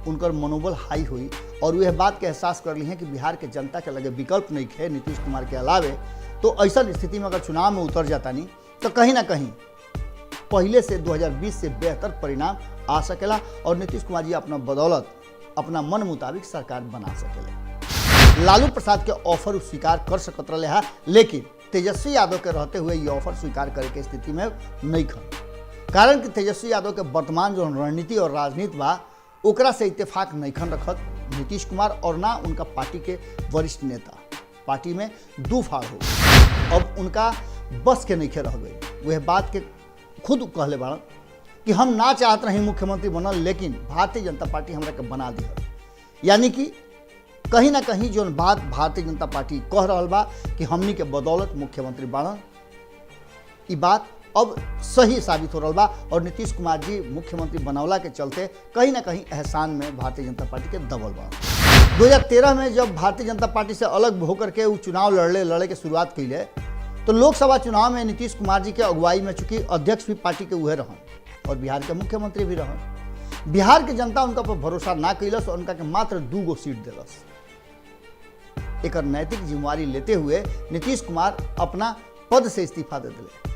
उनकर मनोबल हाई हुई और वह बात के एहसास कर ली है कि बिहार के जनता के लगे विकल्प नहीं है नीतीश कुमार के अलावे, तो ऐसा स्थिति में अगर चुनाव में उतर जाता नहीं तो कहीं ना कहीं पहले से 2020 से बेहतर परिणाम आ सकेला और नीतीश कुमार जी अपना बदौलत अपना मन मुताबिक सरकार बना सकेले। लालू प्रसाद के ऑफर स्वीकार कर सकत रहे है, लेकिन तेजस्वी यादव के रहते हुए ये ऑफर स्वीकार करे के स्थिति में नहीं खन, कारण कि तेजस्वी यादव के वर्तमान जो रणनीति और राजनीति बा ओकरा से इत्तेफाक नहीं खन रखत नीतीश कुमार और ना उनका पार्टी के वरिष्ठ नेता। पार्टी में दो फाड़ हो, अब उनका बस के नहीं रह गई। वह बात के खुद कहले बाड़न कि हम ना चाहत रही मुख्यमंत्री बनल, लेकिन भारतीय जनता पार्टी हमरा के बना दी। यानी कि कहीं ना कहीं जो बात भारतीय जनता पार्टी कह रहा बा कि हमनी के बदौलत मुख्यमंत्री बाड़न, ये बात अब सही साबित हो रहा बा और नीतीश कुमार जी मुख्यमंत्री बनौला के चलते कहीं ना कहीं एहसान में भारतीय जनता पार्टी के दबल बा। 2013 में जब भारतीय जनता पार्टी से अलग होकर के वो चुनाव लड़े के शुरुआत कैले, तो लोकसभा चुनाव में नीतीश कुमार जी के अगुवाई में चूंकि अध्यक्ष भी पार्टी के उहे रहन और बिहार के मुख्यमंत्री भी रहन, बिहार के जनता उनका पर भरोसा ना कैलस और उनका के मात्र 2 गो सीट दिलस। एक नैतिक जिम्मेवारी लेते हुए नीतीश कुमार अपना पद से इस्तीफा दे दिले।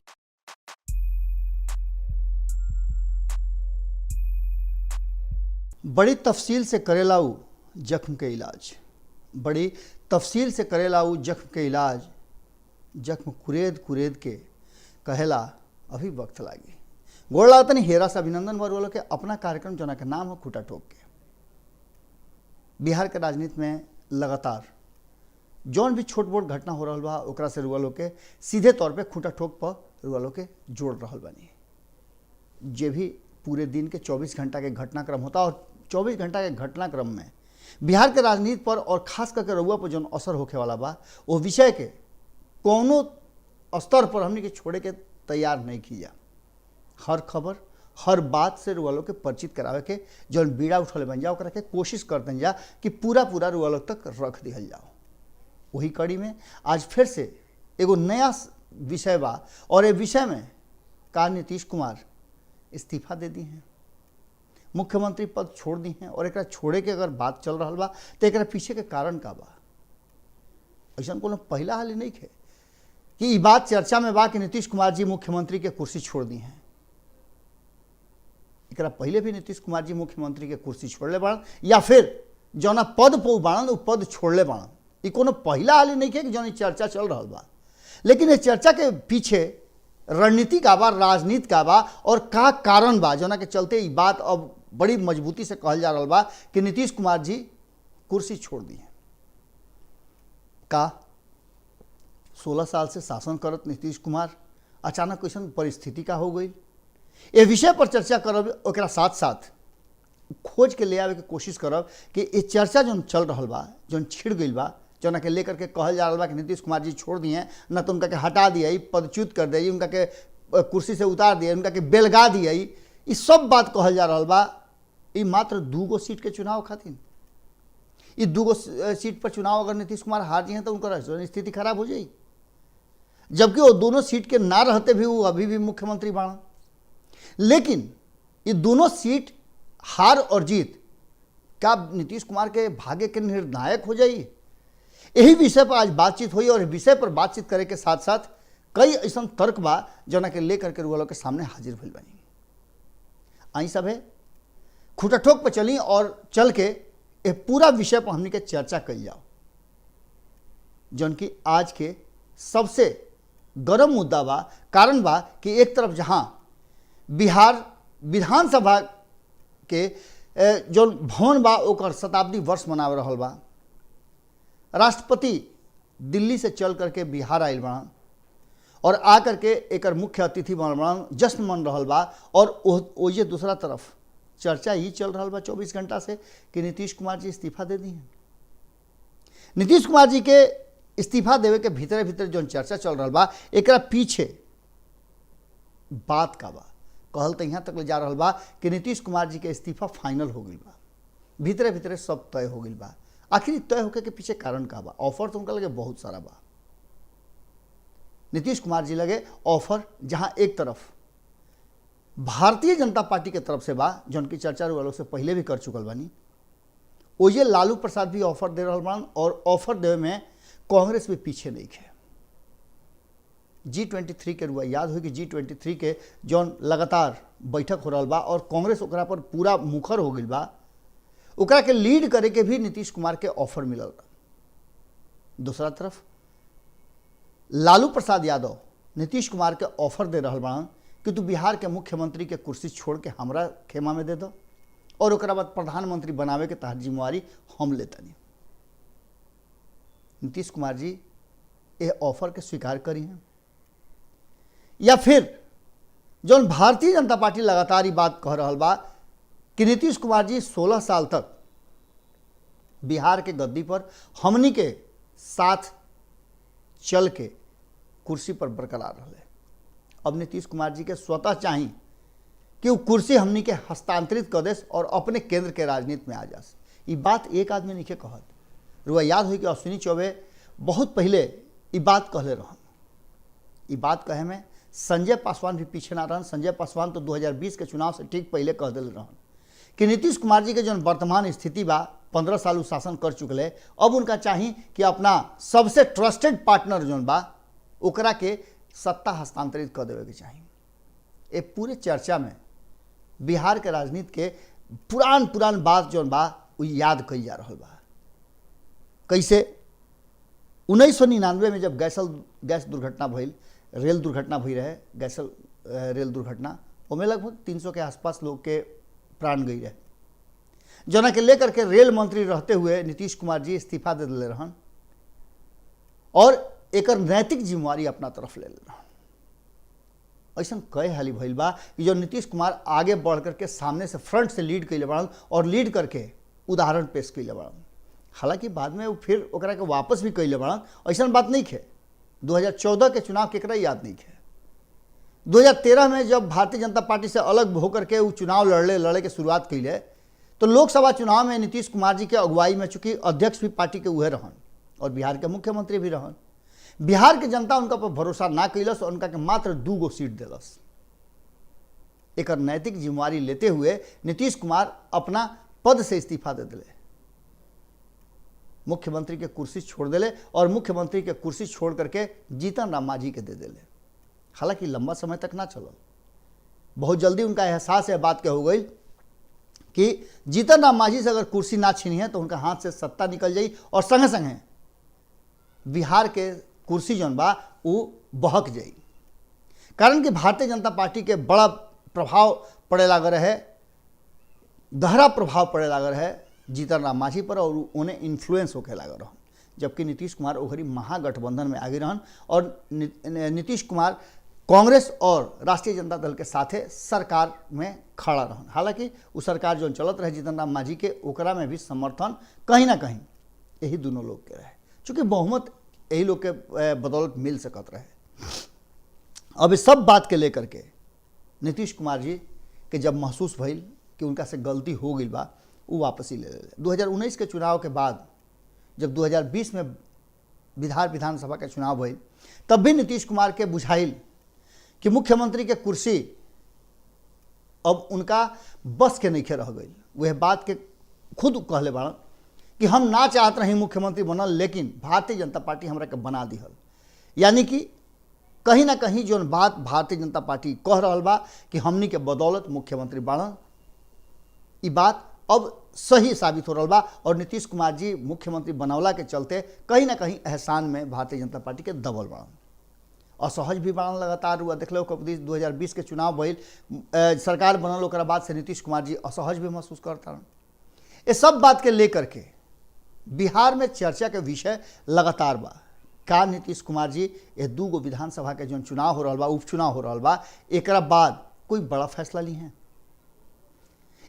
बड़ी तफसील से करेला उ जख्म के इलाज, बड़ी तफसील से करेला उ जख्म के इलाज, जख्म कुरेद कुरेद के कहेला अभी वक्त लागी। गोड़ लागतनी हेरा से अभिनंदन वर्गों के अपना कार्यक्रम जना के नाम हो खूटा ठोक के। बिहार के राजनीति में लगातार जौन भी छोट मोट घटना हो रहा बा ओकरा से रुआ लोग के सीधे तौर पे खूटा ठोक पर रुआ लोग के जोड़ रहा बानी। जे भी पूरे दिन के 24 घंटा के घटनाक्रम होता और 24 घंटा के घटनाक्रम में बिहार के राजनीति पर और खास करके रउआ पर जौन असर होखे वाला बा वो विषय के कोनो स्तर पर हमने के छोड़े के तैयार नहीं किया। हर खबर हर बात से रुआ लोग के परिचित करावे के जौन बीड़ा उठले बन जाओ के कोशिश करते जा कि पूरा रुआ लोग तक रख दिहल जाओ। वही कड़ी में आज फिर से एगो नया विषय बा और ये विषय में का नीतीश कुमार इस्तीफा दे दी हैं, मुख्यमंत्री पद छोड़ दी हैं और एक छोड़े के अगर बात चल रहा बा तो एक पीछे के कारण का बा। ऐसा कोनो पहला हाल ही नहीं है कि ये बात चर्चा में बा कि नीतीश कुमार जी मुख्यमंत्री के कुर्सी छोड़ दी हैं। एक पहले भी नीतीश कुमार जी मुख्यमंत्री के कुर्सी छोड़ले बाड़न या फिर जौना पद पर बाड़न वो पद छोड़ले बाड़न। ये कोनो पहला हाल ही नहीं है कि जौन चर्चा चल रहा बा, लेकिन ये चर्चा के पीछे रणनीति का बा, राजनीति का बा और का कारण बा जना के चलते ये बात अब बड़ी मजबूती से कहल जा रहा बा कि नीतीश कुमार जी कुर्सी छोड़ दी है। का 16 साल से शासन करत नीतीश कुमार अचानक कैसन परिस्थिति का हो गई, ये विषय पर चर्चा करब। ओकरा साथ साथ खोज के ले आवे के कोशिश करब कि ये चर्चा जो चल रहा बा, जो छिड़ गई बा, जना के लेकर के कहल जा रहा बा कि नीतीश कुमार जी छोड़ दिए, न तो उनका के हटा दिए, पदच्युत कर दिए, उनका के कुर्सी से उतार दिए, उनका के बेलगा दिए, ये सब बात कहल जा रहा बा। ये मात्र 2 गो सीट के चुनाव खातिर, ये 2 गो सीट पर चुनाव अगर नीतीश कुमार हार जाए तो उनका स्थिति खराब हो जाए, जबकि वो दोनों सीट के ना रहते भी वो अभी भी मुख्यमंत्री बना। लेकिन ये दोनों सीट हार और जीत क्या नीतीश कुमार के भाग्य के निर्णायक हो जाए, यही विषय पर आज बातचीत हुई। और विषय पर बातचीत करे के साथ साथ कई ऐसा तर्क बा जना के लेकर के रुआ लोग के सामने हाजिर भइल बानी। आई सब है खूटा ठोक पर चली और चल के ये पूरा विषय पर हमने के चर्चा कल जाओ, जौन की आज के सबसे गर्म मुद्दा बा। कारण बा कि एक तरफ जहां बिहार विधानसभा के जो भवन बा ओकर शताब्दी वर्ष मनावे रहल बा, राष्ट्रपति दिल्ली से चल करके बिहार आयल बड़ा और आकर के एक मुख्य अतिथि बन बड़ा, जश्न मन रहा बा। और ओजे दूसरा तरफ चर्चा ही चल रहा बा 24 घंटा से कि नीतीश कुमार जी इस्तीफा दे दी हैं। नीतीश कुमार जी के इस्तीफा देवे के भीतर भीतर जो चर्चा चल रहा बा एक पीछे बात का बा, कहल तो यहाँ तक ले जा रहा बा कि नीतीश कुमार जी के इस्तीफा फाइनल हो गई बा, भीतरे भीतरे सब तय हो गई बा। आखिर तय होके के पीछे कारण का बा? ऑफर तो उनका लगे बहुत सारा बा नीतीश कुमार जी लगे ऑफर, जहां एक तरफ भारतीय जनता पार्टी के तरफ से बा, जो उनकी चर्चा वालों से पहले भी कर चुकल बानी, ओजे लालू प्रसाद भी ऑफर दे रहा बान और ऑफर देवे में कांग्रेस भी पीछे नहीं है। G23 के रुआ याद हो कि G23 के जौन लगातार बैठक हो रहा बा और कांग्रेस ओकरा पर पूरा मुखर हो गई बा, ओकरा के लीड करे के भी नीतीश कुमार के ऑफर मिलल बा। दूसरा तरफ लालू प्रसाद यादव नीतीश कुमार के ऑफर दे रहा बान कि तू बिहार के मुख्यमंत्री के कुर्सी छोड़ के हमरा खेमा में दे दो और ओकरा बाद प्रधानमंत्री बनावे के तहत जिम्मेवारी हम लेतनी। नीतीश कुमार जी यह ऑफर के स्वीकार करी हैं या फिर जौन भारतीय जनता पार्टी लगातार बात कह रहा बा कि नीतीश कुमार जी 16 साल तक बिहार के गद्दी पर हमनी के साथ चल के कुर्सी पर बरकरार रहे। अब नीतीश कुमार जी के स्वतः चाहिए कि वो कुर्सी हमनी के हस्तांतरित कर देस और अपने केंद्र के राजनीति में आ जास। ये बात एक आदमी नहीं के कहत। रुआ याद हुई कि अश्विनी चौबे बहुत पहले ये बात कहले रहन। ये बात कहे में संजय पासवान भी पीछे ना रहन। संजय पासवान तो 2020 के चुनाव से ठीक पहले कह दिल रहन कि नीतीश कुमार जी के जो वर्तमान स्थिति बा 15 साल शासन कर चुकले, अब उनका चाहिए कि अपना सबसे ट्रस्टेड पार्टनर जोन बा ओकरा के सत्ता हस्तांतरित कर देवे के चाहिए। ये पूरे चर्चा में बिहार के राजनीति के पुरान बात जोन बा वो याद कई जा रहा बा। कैसे 1999 में जब गैस दुर्घटना भइल, रेल दुर्घटना भई रहे, गैसल रेल दुर्घटना, उसमें लगभग 300 के आसपास लोग के प्राण गई रहे, जना के लेकर के रेल मंत्री रहते हुए नीतीश कुमार जी इस्तीफा दे दिले रहन और एक नैतिक जिम्मेवारी अपना तरफ ले रहन। ऐसा कई हाली भइल बा कि जो नीतीश कुमार आगे बढ़ करके सामने से फ्रंट से लीड कैले बड़न और लीड करके उदाहरण पेश कैले बड़न। हालांकि बाद में वो फिर ओकरा के वापस भी कैले बड़न। ऐसा बात नहीं है। 2014 के चुनाव केकरा याद नहीं है। 2013 में जब भारतीय जनता पार्टी से अलग होकर के वो चुनाव लड़े के शुरुआत कैले तो लोकसभा चुनाव में नीतीश कुमार जी के अगुवाई में चूंकि अध्यक्ष भी पार्टी के उहे रहन और बिहार के मुख्यमंत्री भी रहन, बिहार के जनता उनका पर भरोसा ना कैलस और उनका के मात्र 2 गो सीट दिलस। एक नैतिक जिम्मेवारी लेते हुए नीतीश कुमार अपना पद से इस्तीफा दे दिले, मुख्यमंत्री के कुर्सी छोड़ दिले और मुख्यमंत्री के कुर्सी छोड़ करके जीतन राम मांझी के दे दिले। हालांकि लंबा समय तक ना चलो, बहुत जल्दी उनका एहसास है बात के हो गई कि जीतन राम मांझी से अगर कुर्सी ना छीनी है तो उनका हाथ से सत्ता निकल जाई और संगे संगे बिहार के कुर्सी जौन बा वो बहक जाई। कारण कि भारतीय जनता पार्टी के बड़ा प्रभाव पड़े लग रहे, गहरा प्रभाव पड़े लग रहे जीतन राम मांझी पर और उन्हें इन्फ्लुएंस होके लग रहा। जबकि नीतीश कुमार ओघरी महागठबंधन में आगे रहन और नीतीश कुमार कांग्रेस और राष्ट्रीय जनता दल के साथे सरकार में खड़ा रहन। हालांकि वो सरकार जो चलत रहे जीतन राम मांझी के, ओकरा में भी समर्थन कहीं ना कहीं यही दोनों लोग के रहे, चूँकि बहुमत यही लोग के बदौलत मिल सकत रहे। अब इस सब बात के लेकर के नीतीश कुमार जी के जब महसूस भइल कि उनका से गलती हो गई बा, वो वापसी ले ले। 2019 के चुनाव के बाद जब 2020 में विधानसभा के चुनाव भइल तब भी नीतीश कुमार के बुझाइल कि मुख्यमंत्री के कुर्सी अब उनका बस के नहीं रह गई। वह बात के खुद कहले बाड़न कि हम ना चाहत रही मुख्यमंत्री बनल, लेकिन भारतीय जनता पार्टी हमरा के बना दिहल। यानी कि कहीं ना कहीं जो बात भारतीय जनता पार्टी कह रहा बा कि हमनी के बदौलत मुख्यमंत्री बाड़न, ये बात अब सही साबित हो रहा बा और नीतीश कुमार जी मुख्यमंत्री बनौला के चलते कहीं ना कहीं एहसान में भारतीय जनता पार्टी के दबल बाड़न, असहज भी बाड़न। लगातार हुआ देख लो 2020 के चुनाव भइल, सरकार बनल, ओकरा बाद से नीतीश कुमार जी असहज भी महसूस करता। ये सब बात के लेकर के बिहार में चर्चा के विषय लगातार बा। का नीतीश कुमार जी ये 2 गो विधानसभा के जो चुनाव हो रहा बा, उपचुनाव हो रहा बा, एक बाद कोई बड़ा फैसला ली है।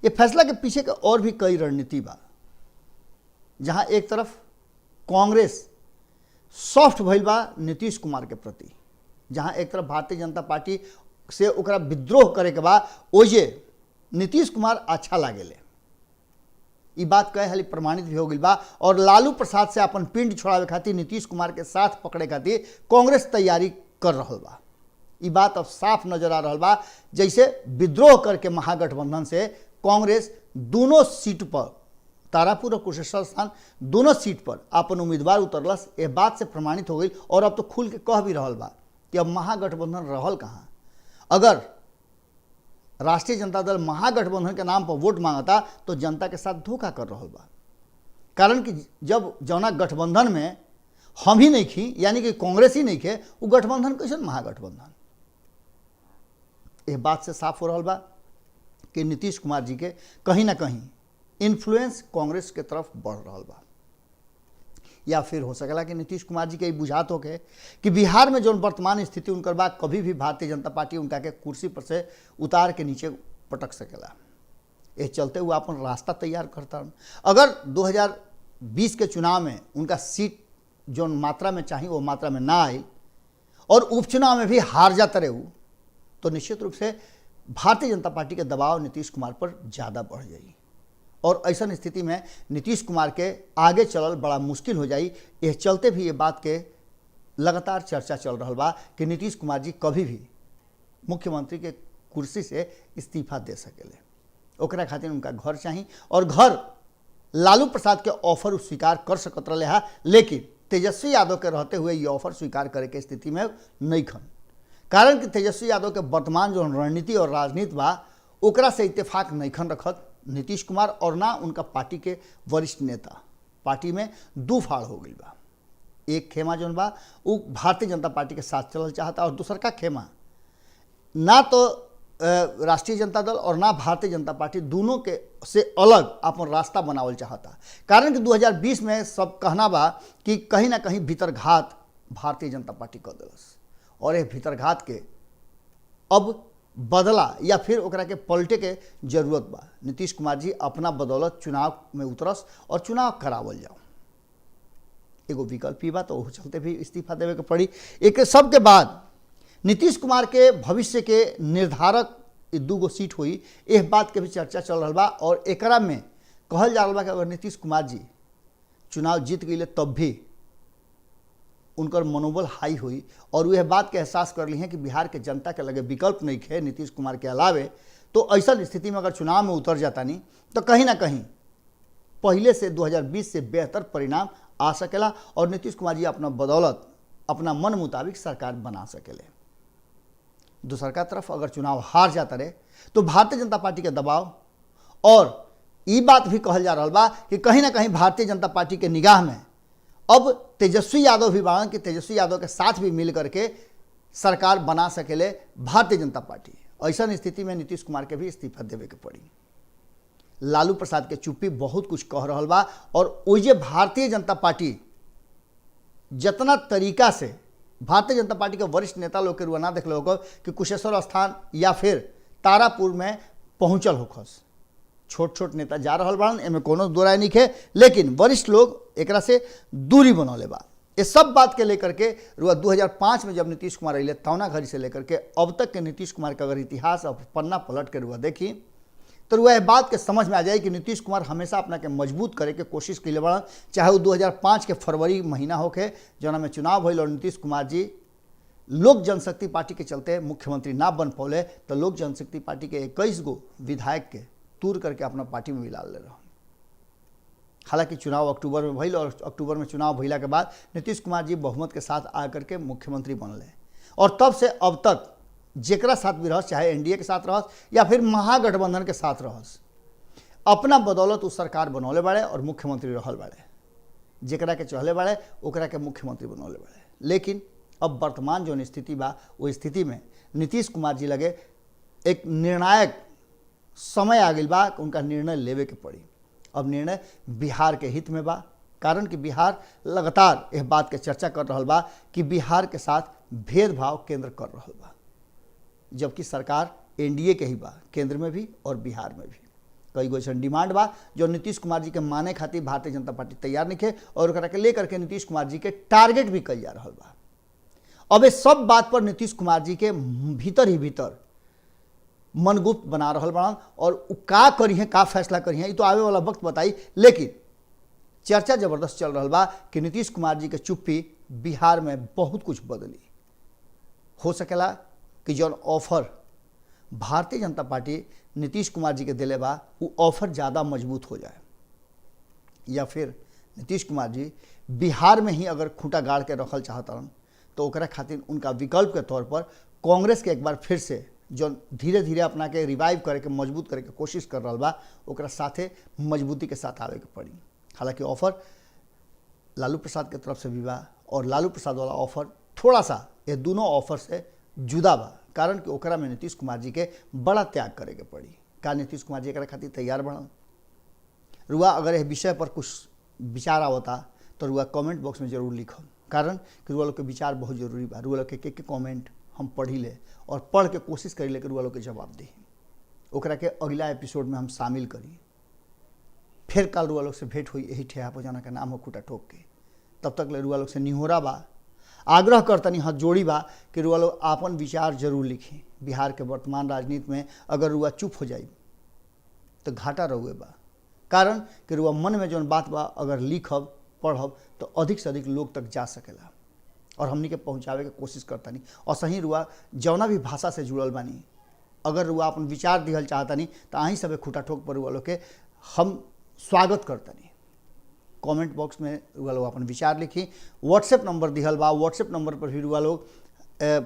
ये फैसला के पीछे के और भी कई रणनीति बा, जहां एक तरफ कांग्रेस सॉफ्ट भइल बा नीतीश कुमार के प्रति, जहां एक तरफ भारतीय जनता पार्टी से ओकरा विद्रोह करे के बा, ओजे नीतीश कुमार अच्छा लागेले। ये बात कई हाली प्रमाणित भी हो गई बा और लालू प्रसाद से अपन पिंड छोड़ावे खातिर नीतीश कुमार के साथ पकड़े खातिर कांग्रेस तैयारी कर रहा बा। ये बात अब साफ नजर आ रहा बा जैसे विद्रोह करके महागठबंधन से कांग्रेस दोनों सीट पर तारापुर और कुशेश्वर स्थान दोनों सीट पर अपन उम्मीदवार उतरलस। यह बात से प्रमाणित हो गई और अब तो खुल के कह भी रहल बा कि अब महागठबंधन रहल कहाँ। अगर राष्ट्रीय जनता दल महागठबंधन के नाम पर वोट मांगता तो जनता के साथ धोखा कर रहल बा। कारण कि जब जौना गठबंधन में हम ही नहीं खी, यानी कि कांग्रेस ही नहीं खे, वो गठबंधन कैसे महागठबंधन। यह बात से साफ हो रहा बा कि नीतीश कुमार जी के कहीं ना कहीं इन्फ्लुएंस कांग्रेस के तरफ बढ़ रहा बा। या फिर हो सकेला कि नीतीश कुमार जी के बुझात होके कि बिहार में जो वर्तमान स्थिति उनकर बा, कभी भी भारतीय जनता पार्टी उनका के कुर्सी पर से उतार के नीचे पटक सकेला। ये चलते हुए अपन रास्ता तैयार करता। अगर 2020 के चुनाव में उनका सीट जो मात्रा में चाहिए वो मात्रा में ना आई और उपचुनाव में भी हार जाते रहे, तो निश्चित रूप से भारतीय जनता पार्टी के दबाव नीतीश कुमार पर ज़्यादा बढ़ जाएगी और ऐसा स्थिति में नीतीश कुमार के आगे चलल बड़ा मुश्किल हो जाई। यह चलते भी ये बात के लगातार चर्चा चल रहा बा कि नीतीश कुमार जी कभी भी मुख्यमंत्री के कुर्सी से इस्तीफा दे सकेले। ओकरा खातिर उनका घर चाहिए और घर लालू प्रसाद के ऑफर स्वीकार कर सकत रहे है, लेकिन तेजस्वी यादव के रहते हुए ये ऑफर स्वीकार करे के स्थिति में नहीं खन। कारण कि तेजस्वी यादव के वर्तमान जो रणनीति और राजनीति बा ओकरा से इत्तेफाक नहीं खन रखत नीतीश कुमार और ना उनका पार्टी के वरिष्ठ नेता। पार्टी में दो फाड़ हो गई बा। एक खेमा जौन बा वो भारतीय जनता पार्टी के साथ चलल चाहता और दूसर का खेमा ना तो राष्ट्रीय जनता दल और ना भारतीय जनता पार्टी दोनों के से अलग अपन रास्ता बनावल चाहता। कारण कि 2020 में सब कहना बा कि कहीं ना कहीं भीतरघात भारतीय जनता पार्टी कर दिलस और यह भीतरघात के अब बदला या फिर ओकरा के पलटे के जरूरत बा। नीतीश कुमार जी अपना बदौलत चुनाव में उतरस और चुनाव करावल जाओ। एगो विकल्प ही बा तो वो चलते भी इस्तीफा देवे के पड़ी। एक सब के बाद नीतीश कुमार के भविष्य के निर्धारक दूगो सीट हुई, यह बात के भी चर्चा चल रहा बा और एकरा में कहल जा रहा बा कि अगर नीतीश कुमार जी चुनाव जीत गए तब भी उनकर मनोबल हाई हुई और वह बात के एहसास कर ली है कि बिहार के जनता के लगे विकल्प नहीं है नीतीश कुमार के अलावे, तो ऐसा स्थिति में अगर चुनाव में उतर जाता नहीं तो कहीं ना कहीं पहले से 2020 से बेहतर परिणाम आ सकेला और नीतीश कुमार जी अपना बदौलत अपना मन मुताबिक सरकार बना सकेले। दूसर का तरफ अगर चुनाव हार जाता रहे तो भारतीय जनता पार्टी के दबाव और ये बात भी कहल जा रहा बा कि कहीं ना कहीं भारतीय जनता पार्टी के निगाह में अब तेजस्वी यादव भी बाड़न कि तेजस्वी यादव के साथ भी मिल करके सरकार बना सकेले भारतीय जनता पार्टी। ऐसा स्थिति में नीतीश कुमार के भी इस्तीफा देवे के पड़ी। लालू प्रसाद के चुप्पी बहुत कुछ कह रहा बा और ओजे भारतीय जनता पार्टी जितना तरीका से भारतीय जनता पार्टी के वरिष्ठ नेता लोग के रुआ देख लो कि कुशेश्वर स्थान या फिर तारापुर में पहुंचल होखस। छोट छोट नेता जा रहा बाड़न, एमे कोनो दो राय नहीं है, लेकिन वरिष्ठ लोग एकरा से दूरी बनौले बा। ये सब बात के लेकर के रुआ 2005 में जब नीतीश कुमार अले तौना घड़ी से लेकर के अब तक के नीतीश कुमार का अगर इतिहास और पन्ना पलट के रुआ देखी तो रुआ बात के समझ में आ जाए कि नीतीश कुमार हमेशा अपना के मजबूत करे के कोशिश कैले बड़न। चाहे वो 2005 के फरवरी महीना होके जना में चुनाव भइल और नीतीश कुमार जी लोक जनशक्ति पार्टी के चलते मुख्यमंत्री ना बन पौले तो लोक जनशक्ति पार्टी के 21 गो विधायक के तूर करके अपना पार्टी में मिला ले रहा। हालांकि चुनाव अक्टूबर में भइल और अक्टूबर में चुनाव भइला के बाद नीतीश कुमार जी बहुमत के साथ आकर के मुख्यमंत्री बनले और तब से अब तक जेकरा साथ भी रहस, चाहे एनडीए के साथ रहस या फिर महागठबंधन के साथ रहस, अपना बदौलत उस सरकार बनौले बाड़े और मुख्यमंत्री रहल बाड़े। जेकरा के चहले बाड़े ओकरा के मुख्यमंत्री बनौले बाड़े। लेकिन अब वर्तमान जो स्थिति बा वो स्थिति में नीतीश कुमार जी लगे एक निर्णायक समय आ गई बा, उनका निर्णय लेवे के पड़ी। अब निर्णय बिहार के हित में बा, कारण कि बिहार लगातार यह बात के चर्चा कर रहा बा कि बिहार के साथ भेदभाव केंद्र कर रहा बा, जबकि सरकार एनडीए के ही बा, केंद्र में भी और बिहार में भी। कई गो डिमांड बा जो नीतीश कुमार जी के माने खातिर भारतीय जनता पार्टी तैयार नहीं है और ओकरा के लेकर के नीतीश कुमार जी के टारगेट भी कल जा रहा बा। अब ये सब बात पर नीतीश कुमार जी के भीतर ही भीतर मनगुप्त बना रहा बड़न और का करी है, का फैसला करी है, ये तो आवे वाला वक्त बताई। लेकिन चर्चा जबरदस्त चल रहा बा कि नीतीश कुमार जी के चुप्पी बिहार में बहुत कुछ बदली। हो सकेला कि जौन ऑफर भारतीय जनता पार्टी नीतीश कुमार जी के दिले बा वो ऑफर ज़्यादा मजबूत हो जाए। या फिर नीतीश कुमार जी बिहार में ही अगर खूंटा गाड़ के रखल चाहतन तो ओकरा खातिर उनका विकल्प के तौर पर कांग्रेस के एक बार फिर से जो धीरे धीरे अपना के रिवाइव करे के मजबूत करे के कोशिश कर रहा बा ओकरा साथे मजबूती के साथ आवे के पड़ी। हालांकि ऑफर लालू प्रसाद के तरफ से भी बा और लालू प्रसाद वाला ऑफर थोड़ा सा ये दोनों ऑफर से जुदा बा, कारण कि ओकरा में नीतीश कुमार जी के बड़ा त्याग करे के पड़ी। का नीतीश कुमार जी एकरा खातिर तैयार बनल? रुआ अगर यह विषय पर कुछ विचार आवता तो रुआ कमेंट बॉक्स में जरूर लिखो, कारण कि रुआ लोग के विचार बहुत जरूरी बा। रुआ लोग के कमेंट हम पढ़ी ले और पढ़ के कोशिश करी ले कि रुआ लोग के जवाब दी, ओकरा के अगला एपिसोड में हम शामिल करी। फिर कल रुआ लोग से भेंट हुई यही ठेहा पर जाना का नाम हो खूंटा ठोक के। तब तक ले रुआ लोग से निहोरा बा, आग्रह करतनी, हाथ जोड़ी बा कि रुआ लोग आपन विचार जरूर लिखें। बिहार के वर्तमान राजनीति में अगर रुआ चुप हो जाए तो घाटा रहुए बा, कारण कि रुआ मन में जौन बात बा अगर लिखब पढ़ब तो अधिक से अधिक लोग तक जा सकेला और हमनी के पहुँचावे के कोशिश करतानी। और सही रुआ जौना भी भाषा से जुड़ल बानी अगर रुआ अपन विचार दिहल चाहतानी तो अहीं सब खूंटा ठोक पर रुआ लोग के हम स्वागत करतानी। कमेंट बॉक्स में रुआ लोग अपन विचार लिखी। व्हाट्सएप नंबर दिहल बा, व्हाट्सएप नंबर पर भी रुआ लोग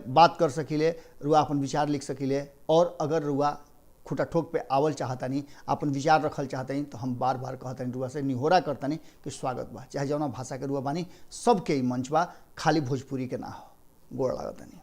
बात कर सकिले, रुआ अपन विचार लिख सकिले। और अगर रुआ खूंटा ठोक पे आवल चाहतानी, अपन विचार रखल चाहतानी तो हम बार बार कहतानी, रुआ से निहोरा करतानी कि स्वागत बा। चाहे जौना भाषा के रुआ बानी सबके ही मंच बा, खाली भोजपुरी के ना हो। गोड़ लागतानी।